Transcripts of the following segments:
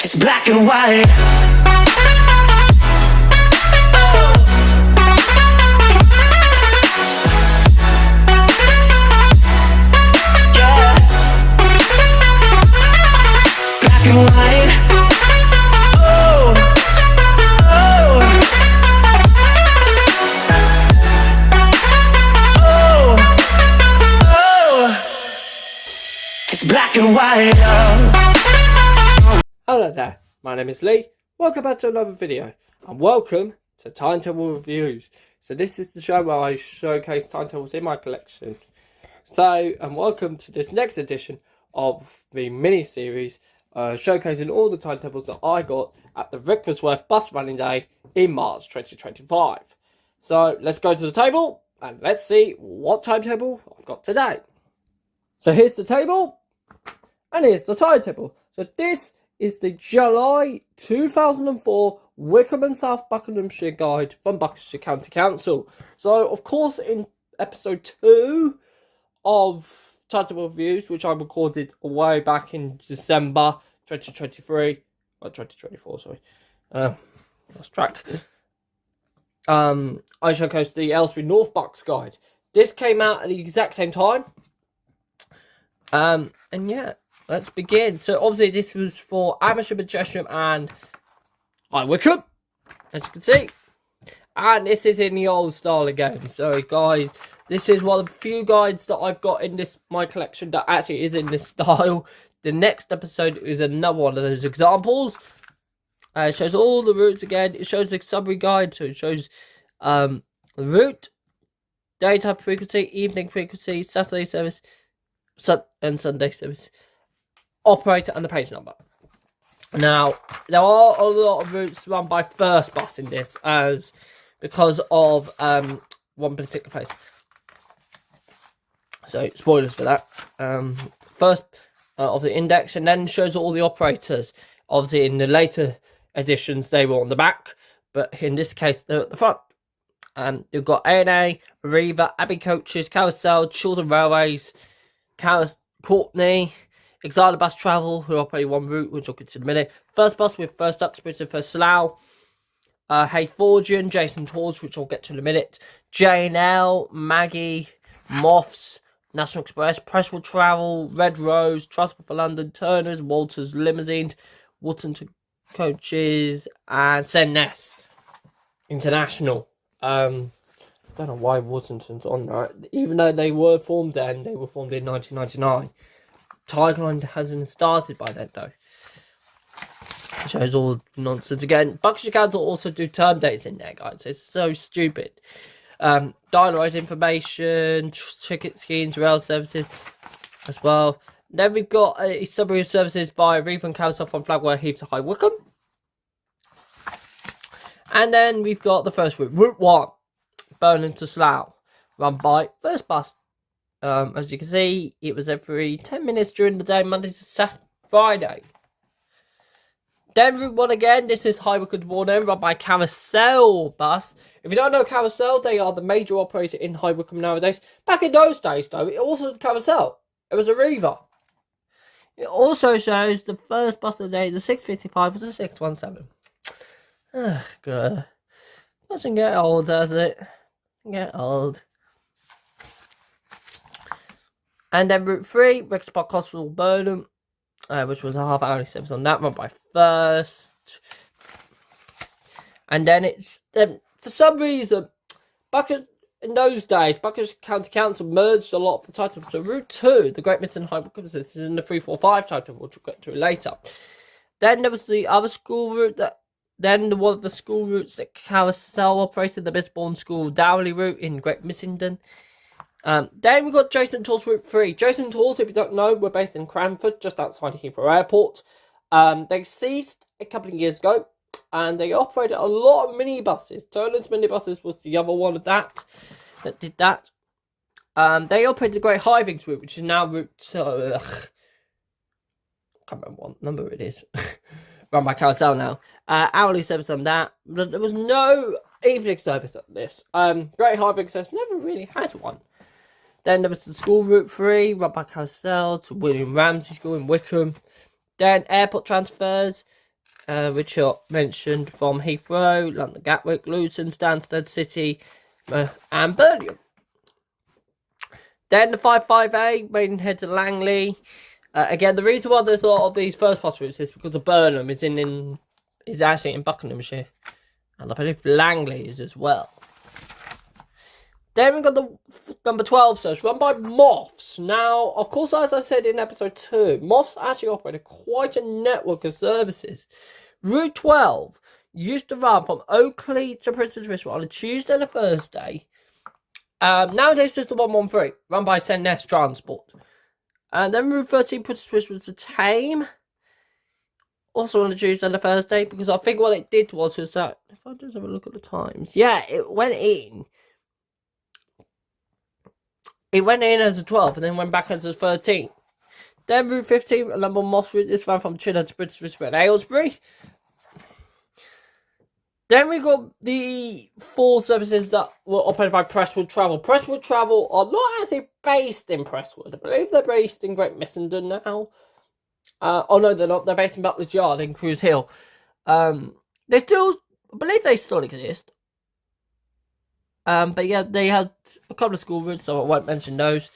It's black and white. Yeah. Black and white. Oh, oh, oh, oh. It's black and white. Hello there, my name is Lee. Welcome back to another video, and welcome to Timetable Reviews. So this is the show where I showcase timetables in my collection. So, and welcome to this next edition of the mini-series, showcasing all the timetables that I got at the Rickmansworth bus running day in March 2025. So, let's go to the table, and let's see what timetable I've got today. So here's the table, and here's the timetable. So this is the July 2004 Wycombe and South Buckinghamshire guide from Buckinghamshire County Council. So, of course, in episode 2 of Timetable Reviews, which I recorded way back in December 2023, or 2024, sorry, lost track. I showcased the Aylesbury North Bucks guide. This came out at the exact same time. And yeah. Let's begin. So obviously this was for Amersham, Chesham and Wycombe, as you can see. And this is in the old style again. So guys, this is one of the few guides that I've got in my collection that actually is in this style. The next episode is another one of those examples. It shows all the routes again. It shows the summary guide. So it shows the route, daytime frequency, evening frequency, Saturday service, and Sunday service, operator and the page number. Now, there are a lot of routes run by first bus in this, as because of one particular place. So, spoilers for that. First of the index, and then shows all the operators. Obviously, in the later editions, they were on the back, but in this case, they're at the front. You've got A&A, Arriva, Abbey Coaches, Carousel, Children Railways, Courtney, Exile Bus Travel, who operate one route, which I'll get to in a minute. First Bus with First Uxbridge and First Slough. Hayfordian, Jason Tours, which I'll get to in a minute. J&L, Maggie, Moths, National Express, Presswood Travel, Red Rose, Transport for London, Turners, Walters, Limousines, Wootton Coaches, and Senness International. I don't know why Wootton's on that, even though they were formed then. They were formed in 1999. Tideline hasn't started by then though. Shows all nonsense again. Buckinghamshire Council also do term dates in there, guys. It's so stupid. Diarised information, ticket schemes, rail services as well. Then we've got a summary of services by Arriva and Carousel from Flagwell Heath to High Wycombe. And then we've got the first route, Route 1, Burnham to Slough, run by First Bus. As you can see, it was every 10 minutes during the day, Monday to Friday. Then Route 1 again, this is High Wycombe to Warden, run by Carousel Bus. If you don't know Carousel, they are the major operator in High Wycombe nowadays. Back in those days, though, it also was Carousel. It was Arriva. It also shows the first bus of the day, the 655 was a 617. Ugh, God. Doesn't get old, does it? Doesn't get old. And then Route 3, Rexton Park Hospital, Burnham, which was a half-hourly service on that, run by First. And then it's, for some reason, in those days, Buckinghamshire County Council merged a lot of the titles. So Route 2, the Great Missing High Wycombe, this is in the 345 title, which we'll get to later. Then there was the other school route Then one of the school routes that Carousel operated, the Bisbourne School Dowley route in Great Missington. Then we've got Jason Tours Route 3. Jason Tours, if you don't know, we're based in Cranford, just outside Heathrow Airport. They ceased a couple of years ago, and they operated a lot of minibuses. Turners Minibuses was the other one of that did that. They operated the Great Hivings route, which is now Route... I can't remember what number it is. Run by Carousel now. Hourly service on that. There was no evening service at this. Great Hivings service never really had one. Then there was the school Route 3, run by Carousel to William Ramsey School in Wycombe. Then airport transfers, which are mentioned from Heathrow, London Gatwick, Luton, Stansted City, and Birmingham. Then the 55A, Maidenhead to Langley. Again, the reason why there's a lot of these first pass routes is because of Burnham is actually in Buckinghamshire, and I believe Langley is as well. Then we've got the number 12 service run by Moths. Now, of course, as I said in episode 2, Moths actually operated quite a network of services. Route 12 used to run from Oakley to Princess Risborough on a Tuesday and a Thursday. Nowadays, it's the 113, run by SNS Transport. And then Route 13 Princess Risborough to Tame, also on a Tuesday and a Thursday, because I think what it did was that, if I just have a look at the times, yeah, it went in. It went in as a 12 and then went back as a 13. Then Route 15, a number of Moss route. This ran from Chidder to Princess Risborough and Aylesbury. Then we got the 4 services that were operated by Presswood Travel. Presswood Travel are not actually based in Presswood. I believe they're based in Great Missenden now. Oh no, they're not. They're based in Butler's Yard in Cruise Hill. I believe they still exist. But yeah, they had a couple of school routes, so I won't mention those.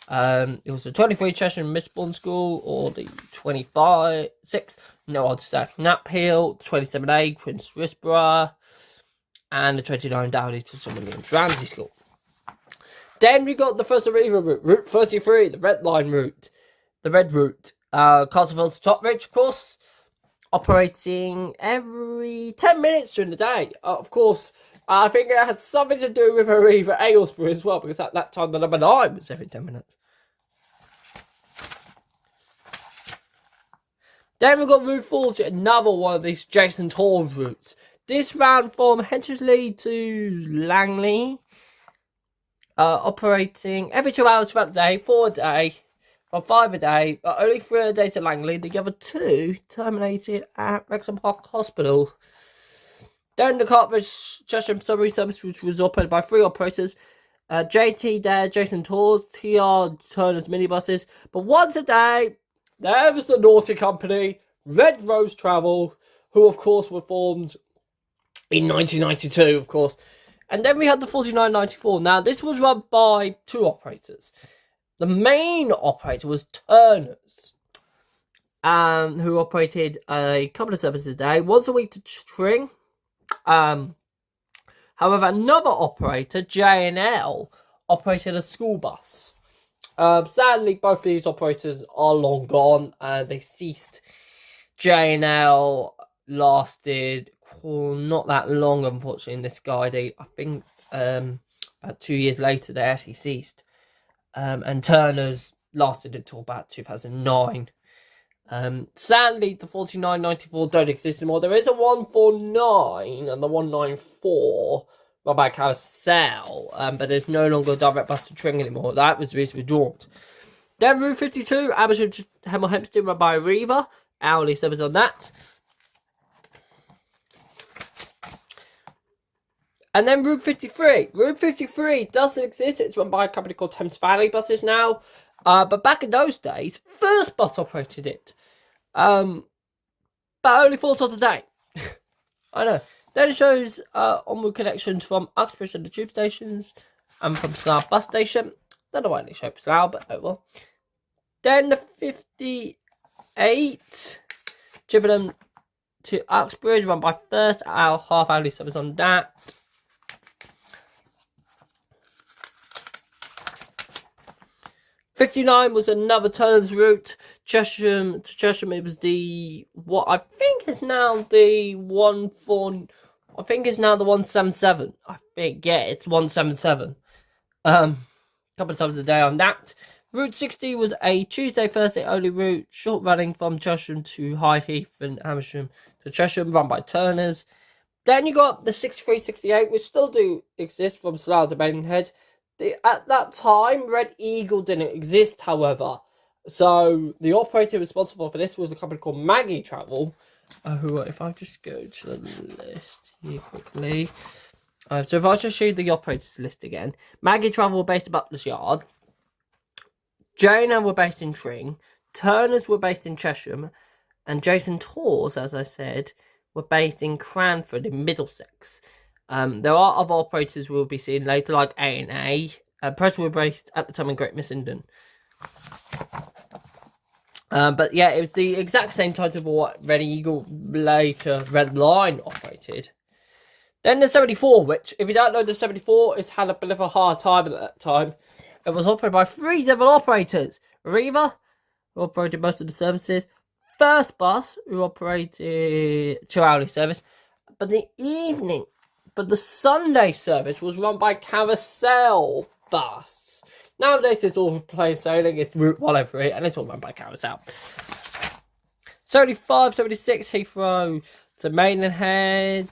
It was the 23 Cheshire Misborn School, or the 26, no, I'll just say Knapp Hill, 27A, Prince Risborough, and the 29 Dowdy to St William's Ramsey School. Then we got the first Arriva route, Route 33, the Red Line route, the Red route, Castleville to Topbridge, of course, operating every 10 minutes during the day. Of course, I think it had something to do with Arriva Aylesbury as well, because at that time the number 9 was every 10 minutes. Then we've got Route 40, another one of these Jason Tour routes. This ran from Henchersley to Langley, operating every 2 hours throughout the day, 4 a day, or 5 a day, but only 3 a day to Langley. The other 2 terminated at Wrexham Park Hospital. Then the Cartridge Cheshire Subway service, which was operated by 3 operators. JT there, Jason Tours, TR Turner's minibuses. But once a day, there was the naughty company, Red Rose Travel, who of course were formed in 1992, of course. And then we had the 4994. Now, this was run by 2 operators. The main operator was Turner's, who operated a couple of services a day, once a week to Tring. However, another operator, J&L, operated a school bus. Sadly, both of these operators are long gone, and they ceased. J&L lasted not that long, unfortunately, in this guy. I think about 2 years later, they actually ceased. And Turner's lasted until about 2009. Sadly, the 4994 don't exist anymore. There is a 149 and the 194 run by Carousel, but there's no longer a direct bus to Tring anymore. That was recently withdrawn. Then Route 52, Amersham to Hemel Hempstead, run by Arriva. Hourly service on that. And then Route 53. Route 53 doesn't exist. It's run by a company called Thames Valley Buses now. But back in those days, First Bus operated it. But only 4 times a day. I know. Then it shows onward connections from Uxbridge and the tube stations, and from Slough bus station. Don't know why they show Slough, but oh well. Then the 58 Chippenham to Uxbridge, run by First, half hourly service on that. '59 was another Turner's route. Cheshire to Cheshire. It was what I think is now the 177. I think, yeah, it's 177. Couple of times a day on that. Route 60 was a Tuesday, Thursday only route, short running from Cheshire to High Heath and Amersham to Cheshire, run by Turner's. Then you got the 63, 68, which still do exist from Slough to Maidenhead. At that time, Red Eagle didn't exist, however. So the operator responsible for this was a company called Maggie Travel. Who, if I just go to the list here quickly. So if I just show you the operators list again. Maggie Travel were based at Butler's Yard. J&M were based in Tring. Turner's were based in Cheshire. and Jason Tours, as I said, were based in Cranford in Middlesex. There are other operators we'll be seeing later, like A&A. Press were based at the time in Great Missenden. But yeah, it was the exact same timetable what Red Eagle, later Red Line, operated. Then the 74, which, if you don't know, the 74, it's had a bit of a hard time at that time. It was operated by 3 different operators. Arriva, who operated most of the services. First Bus, who operated 2-hourly service. But the Sunday service was run by Carousel Bus. Nowadays, it's all plain sailing. It's Route 103, and it's all run by Carousel. 75, 76, Heathrow to Maidenhead.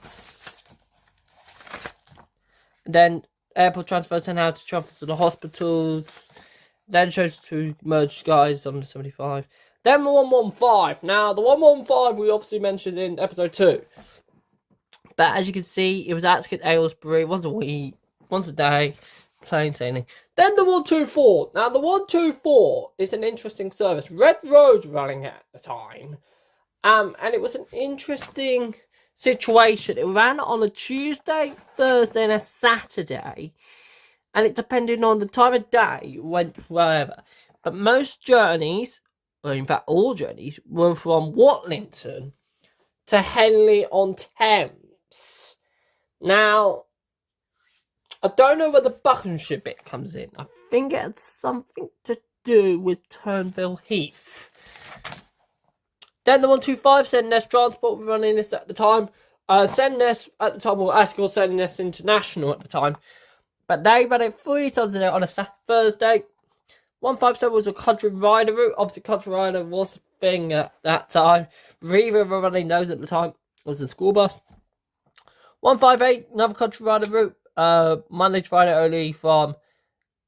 And then airport transfers and how to travel to the hospitals. Then shows to merge guys on the 75. Then the 115. Now, the 115 we obviously mentioned in episode 2. But as you can see, it was at Aylesbury once a week, once a day, plain sailing. Then the 124. Now, the 124 is an interesting service. Red Road running at the time. And it was an interesting situation. It ran on a Tuesday, Thursday, and a Saturday. And it depended on the time of day, went wherever. But most journeys, or in fact all journeys, were from Watlington to Henley-on-Thames. Now, I don't know where the Buckinghamshire bit comes in. I think it had something to do with Turnville Heath. Then the 125, Sendness Transport were running this at the time. Sendness at the time, well, actually called Sendness International at the time. But they ran it 3 times a day on a Thursday. 157 was a country rider route. Obviously, country rider was a thing at that time. Riva were running those at the time. It was a school bus. 158, another country rider route. Monday to Friday only from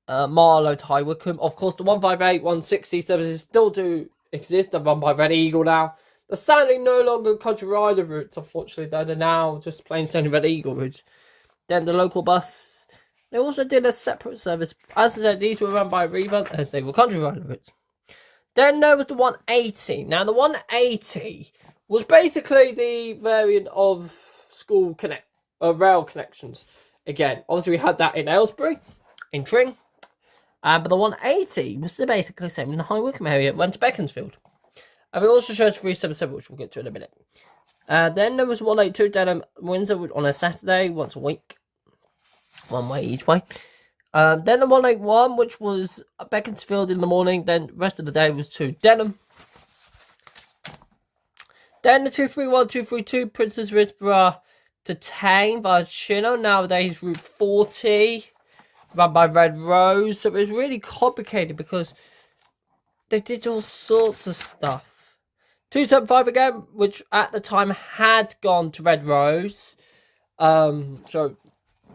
Marlow to High Wycombe. Of course, the 158, 160 services still do exist. They're run by Red Eagle now. They're sadly no longer country rider routes, unfortunately. They're now just plain sailing Red Eagle routes. Then the local bus. They also did a separate service. As I said, these were run by Riva as they were country rider routes. Then there was the 180. Now, the 180 was basically the variant of school rail connections. Again, obviously we had that in Aylesbury, in Tring. But the 180 was basically the same in the High Wycombe area. It went to Beaconsfield. And it also shows 377, which we'll get to in a minute. Then there was 182 Denham Windsor on a Saturday, once a week. One way each way. Then the 181, which was Beaconsfield in the morning. Then the rest of the day was to Denham. Then the 231, 232 Princess Risborough to Tame via Chino. Nowadays Route 40. Run by Red Rose. So it was really complicated because they did all sorts of stuff. 275 again, which at the time had gone to Red Rose. So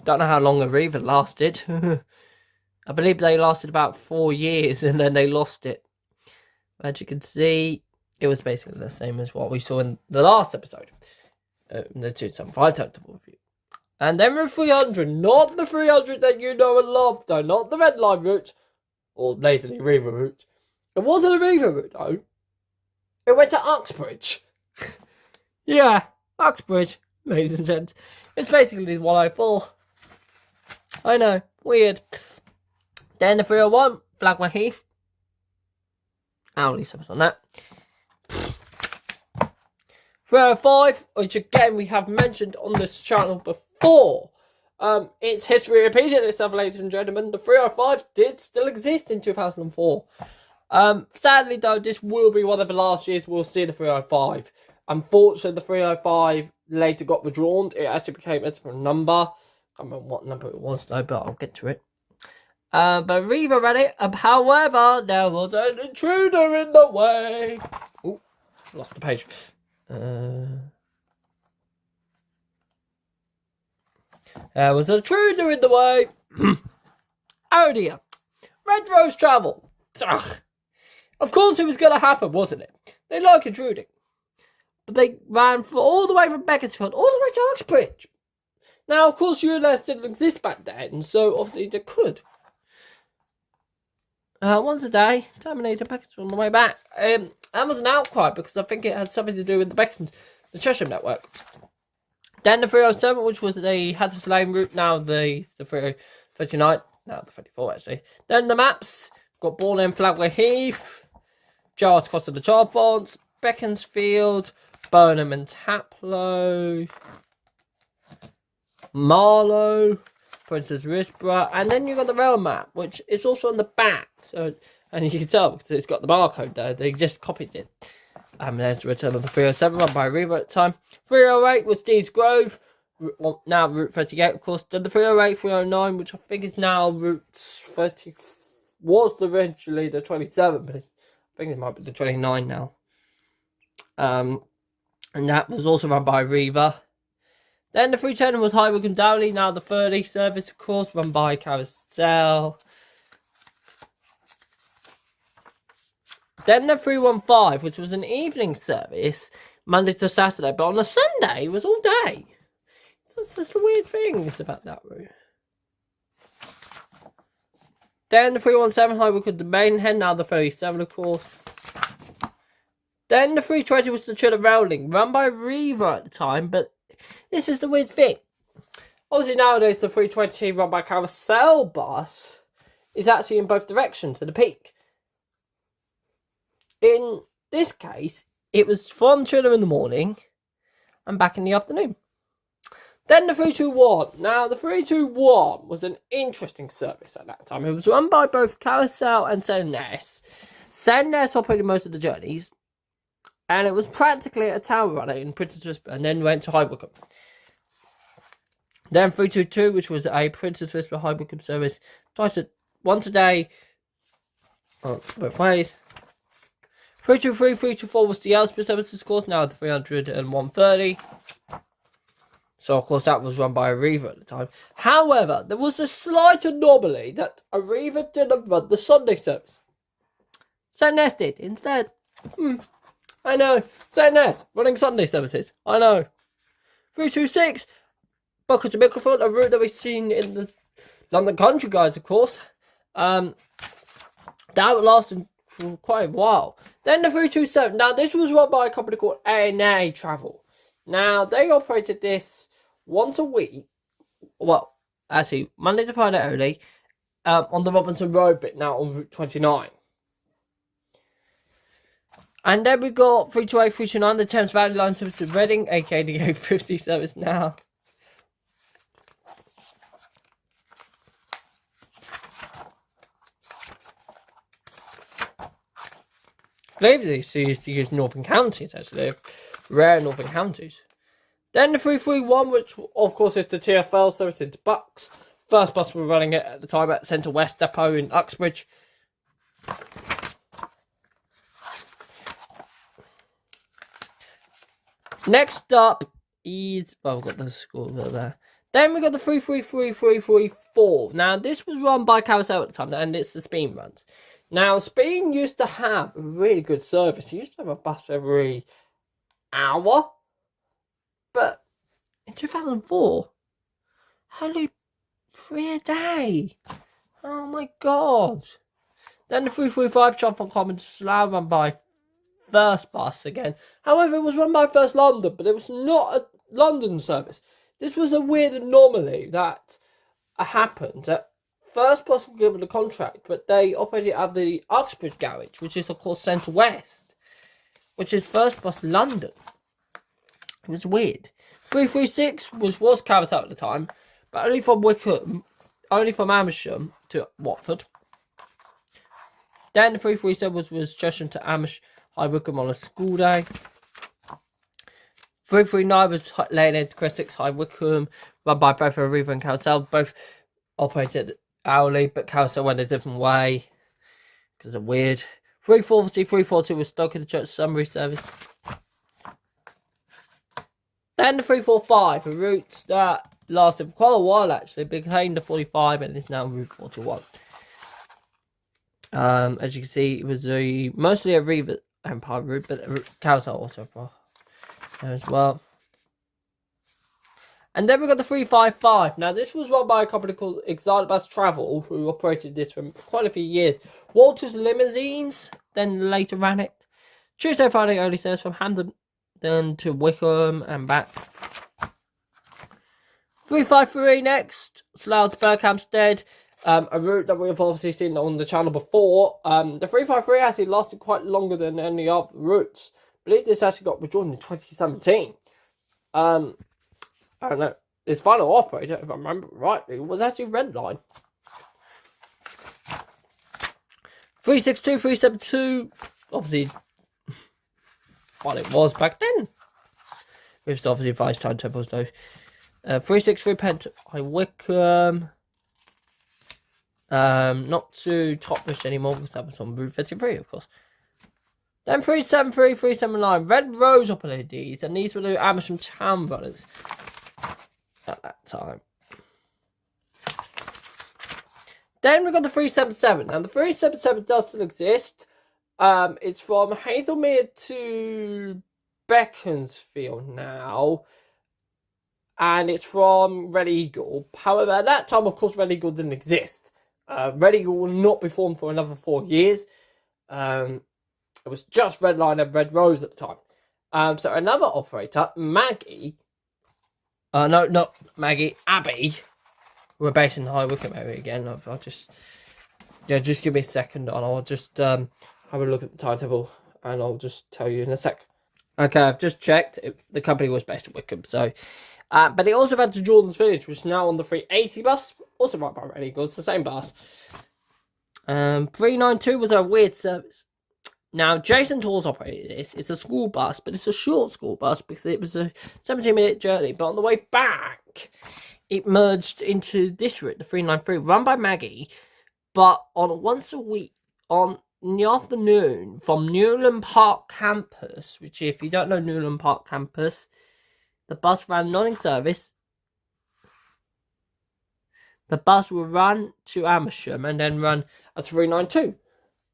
don't know how long Arriva lasted. I believe they lasted about 4 years and then they lost it. As you can see, it was basically the same as what we saw in the last episode. The 275 Timetable review. And then Route 300, not the 300 that you know and love, though, not the Red Line route, or later the Arriva route. It wasn't a Arriva route, though. It went to Uxbridge. Yeah, Uxbridge, ladies and gents. It's basically the 104. I know, weird. Then the 301, Flagman Heath. Hourly service on that. 305, which again we have mentioned on this channel before. Its history repeated itself, ladies and gentlemen. The 305 did still exist in 2004. Sadly though, this will be one of the last years we'll see the 305. Unfortunately, the 305 later got withdrawn. It actually became a different number. I can't remember what number it was though, but I'll get to it. But Riva ran it. However, there was an intruder in the way. Oh, lost the page. There was an intruder in the way. Oh dear. Red Rose Travel. Ugh. Of course it was going to happen, wasn't it? They like intruding. But they ran all the way from Beaconsfield, all the way to Uxbridge. Now, of course, ULS didn't exist back then, so obviously they could. Once a day, Terminator Beaconsfield on the way back. That was an outcry because I think it had something to do with the Cheshire network. Then the 307, which was the Hatteras Lane route, now the 339, now the 34 actually. Then the maps, got Ball End, Flagway Heath, Giles Cross of the Charfonts, Beaconsfield, Burnham and Taplow, Marlow, Princess Risborough, and then you got the rail map, which is also on the back. So, and you can tell because it's got the barcode there. They just copied it. There's the return of the 307 run by Riva at the time. 308 was Deeds Grove, now Route 38, of course. Then the 308, 309, which I think is now Route 30, was eventually the 27, but I think it might be the 29 now. And that was also run by Riva. Then the 310 was High Wycombe Dowley, now the 30 service, of course, run by Carousel. Then the 315, which was an evening service, Monday to Saturday, but on a Sunday it was all day. That's just the weird things about that route. Then the 317, High Wycombe to Maidenhead, now the 37, of course. Then the 320 was the Chiller Rail Link, run by Riva at the time, but this is the weird thing. Obviously nowadays the 320 run by Carousel bus is actually in both directions at the peak. In this case, it was from Chiller in the morning and back in the afternoon. Then the 321. Now, the 321 was an interesting service at that time. It was run by both Carousel and SNS. SNS operated most of the journeys, and it was practically a town runner in Princess Risborough, and then went to High Wycombe. Then 322, which was a Princess Risborough High Wycombe service, once a day, both ways. 323, 324 was the Ellsbury services course, now the 300 and 130. So, of course, that was run by Arriva at the time. However, there was a slight anomaly that Arriva didn't run the Sunday service. SNS did instead. I know. SNS running Sunday services. I know. 326, Buckinghamshire to Mickleford, a route that we've seen in the London Country Guides, of course. That lasted for quite a while. Then the 327. Now, this was run by a company called A&A Travel. Now, they operated this once a week. Well, actually, Monday to Friday only. On the Robinson Road bit, now on Route 29. And then we got 328, 329, the Thames Valley Line service in Reading, aka the A50 service now. I believe these used to use Northern Counties, actually. Rare Northern Counties. Then the 331, which of course is the TfL service into Bucks. First bus we were running it at the time at Centre West Depot in Uxbridge. Next up is, well, we've got the school there. Then we got the 333, 334. Now, this was run by Carousel at the time, and it's the Speen runs. Now, Speen used to have a really good service. He used to have a bus every hour. But in 2004, only 3 a day. Oh my god. Then the 335 Chalfont Common to Slough, run by First Bus again. However, it was run by First London, but it was not a London service. This was a weird anomaly that happened. First Bus were given the contract, but they operated at the Uxbridge garage, which is of course Centre West, which is First Bus London. It was weird. 336 was Carousel at the time, but only from Wycombe, only from Amersham to Watford. Then the 337 was Cheshire to High Wycombe on a school day. 339 was Leyland to Essex High Wycombe, run by both Arriva and Carousel. Both operated hourly, but Carousel went a different way because they're weird. 340, 342 was Stoke in the Church Summary service. Then the 345, a route that lasted for quite a while actually, became the 45 and is now Route 41. As you can see, it was mostly a Arriva Empire route, but Carousel also there as well. And then we got the 355. Now, this was run by a company called Exilibus Travel, who operated this for quite a few years. Walters Limousines then later ran it. Tuesday, Friday early service from Hampton to Wycombe and back. 353 next, Slough to Berkhamsted. A route that we've obviously seen on the channel before. The 353 actually lasted quite longer than any other routes. I believe this actually got withdrawn in 2017. I don't know. Its final operator, if I remember rightly, was actually Red Line. 362, 372, obviously, what it was back then. With obviously revised timetables though. 363 Pent by Wycombe. Not too top-ish anymore because that was on Route 33, of course. Then 373, 379, Red Rose operated these, and these were the Amersham Town runners at that time. Then we got the 377. Now the 377 does still exist. It's from Hazelmere to Beaconsfield now. And it's from Red Eagle. However, at that time, of course, Red Eagle didn't exist. Red Eagle will not be formed for another 4 years. It was just Red Line and Red Rose at the time. So another operator, Maggie. No, not Maggie, Abby. We're based in the High Wycombe area again. I'll just give me a second, and I'll just have a look at the timetable, and I'll just tell you in a sec. Okay, I've just checked. The company was based in Wycombe, so. But it also went to Jordan's Village, which is now on the 380 bus, also right by Red Eagle. It's the same bus. 392 was a weird service. Now, Jason Tools operated this. It's a school bus, but it's a short school bus because it was a 17-minute journey. But on the way back, it merged into this route, the 393, run by Maggie, but on once a week, in the afternoon, from Newland Park campus, which if you don't know Newland Park campus, the bus ran not in service. The bus will run to Amersham and then run a 392.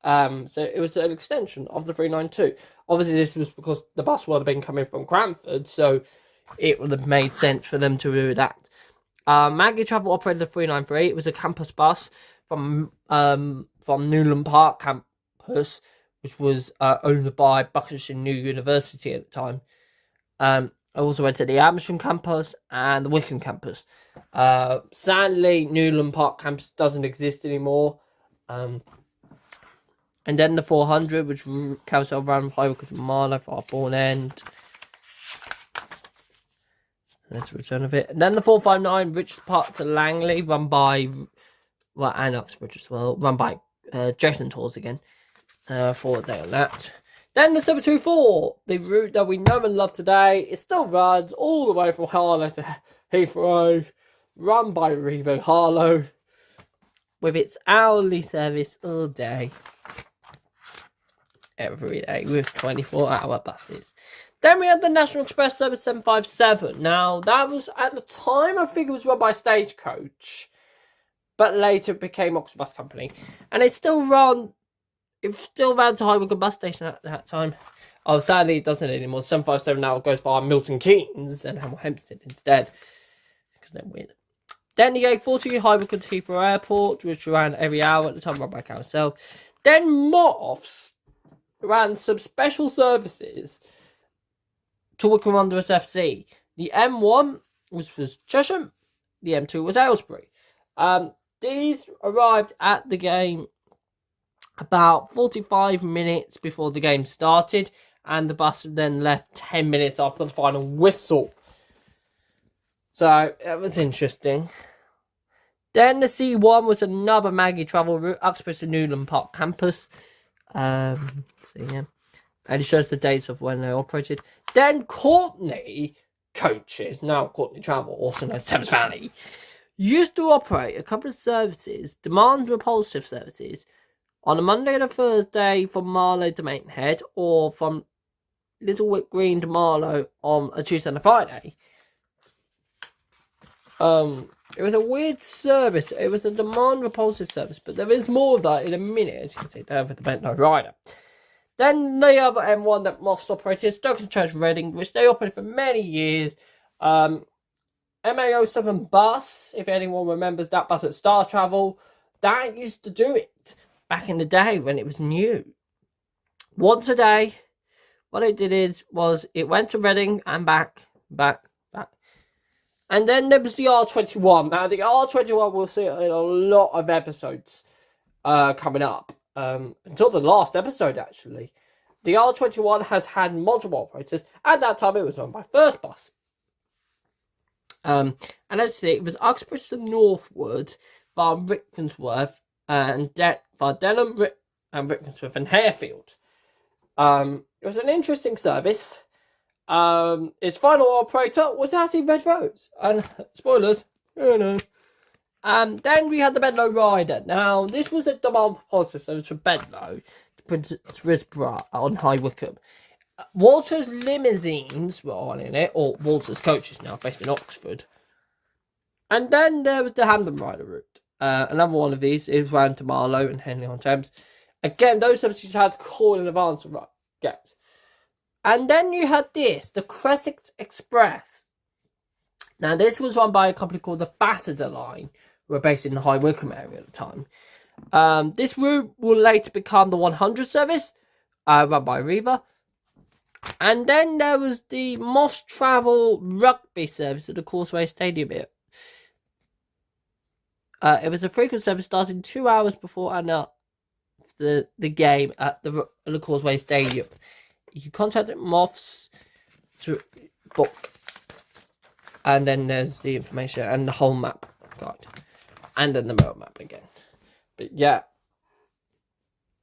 So it was an extension of the 392. Obviously, this was because the bus would have been coming from Cranford, so it would have made sense for them to do that. Maggie Travel operated the 393. It was a campus bus from Newland Park campus, which was owned by Buckinghamshire New University at the time. I also went to the Amersham campus and the Wycombe campus. Sadly, Newland Park campus doesn't exist anymore. And then the 400, which carousel ran by Wycombe Marlow for our Bourne End. Let's return of it. And then the 459, Richards Park to Langley, run by, and Uxbridge as well, run by Jason Tours again. For a day on that. Then the 724, the route that we know and love today, it still runs all the way from Harlow to Heathrow, run by Revo Harlow, with its hourly service all day, every day, with 24-hour buses. Then we had the National Express Service 757. Now, that was, at the time, I think it was run by Stagecoach, but later it became Oxford Bus Company, and it still ran to High Wycombe bus station at that time. Oh, sadly, it doesn't anymore. 757 now goes via Milton Keynes and Hemel Hempstead instead, because they're weird. Then the 840 High Wycombe to Heathrow Airport, which ran every hour at the time, run by Carousel. Then Moths ran some special services to Wycombe Wanderers FC. The M1 was Chesham, the M2 was Aylesbury. These arrived at the game about 45 minutes before the game started, and the bus then left 10 minutes after the final whistle. So, it was interesting. Then the C1 was another Maggie travel route, Uxbridge to Newland Park campus. So yeah. And it shows the dates of when they operated. Then Courtney Coaches, now Courtney Travel, also known as Thames Valley, used to operate a couple of services, demand repulsive services, on a Monday and a Thursday from Marlow to Maidenhead, or from Little Wick Green to Marlow on a Tuesday and a Friday. It was a weird service. It was a demand repulsive service, but there is more of that in a minute, as you can see there with the Bentno Rider. Then the other M1 that Moths operated is Stoke Church Reading, which they operated for many years. MA07 bus, if anyone remembers that bus at Star Travel, that used to do it back in the day when it was new. Once a day, what it did was it went to Reading and back. And then there was the R21. Now, the R21 we'll see in a lot of episodes coming up. Until the last episode, actually. The R21 has had multiple operators. At that time, it was run by First Bus. And as I say, it was Uxbridge to Northwood via Rickmansworth and via Denham and Rickmansworth and Harefield. It was an interesting service. Its final operator was actually Red Rose. And spoilers, oh no. Then we had the Bedlow Rider. Now, this was a demand proposal service for Bedlow to Risborough on High Wycombe. Walter's limousines were on in it, or Walter's coaches now, based in Oxford. And then there was the Hampton Rider route. Another one of these is ran to Marlow and Henley-on-Thames. Again, those services you had to call in advance to get. And then you had this, the Crescent Express. Now, this was run by a company called the Bassiter Line, who were based in the High Wycombe area at the time. This route will later become the 100 service, run by Arriva. And then there was the Moss Travel Rugby service at the Causeway Stadium here. It was a frequent service starting 2 hours before and the game at the Causeway Stadium. You contact Moss to book. And then there's the information and the whole map guide. And then the road map again. But yeah.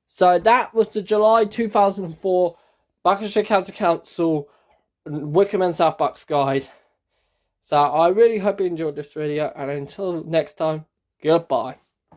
So that was the July 2004 Buckinghamshire County Council Wycombe and South Bucks guide. So I really hope you enjoyed this video. And until next time, goodbye.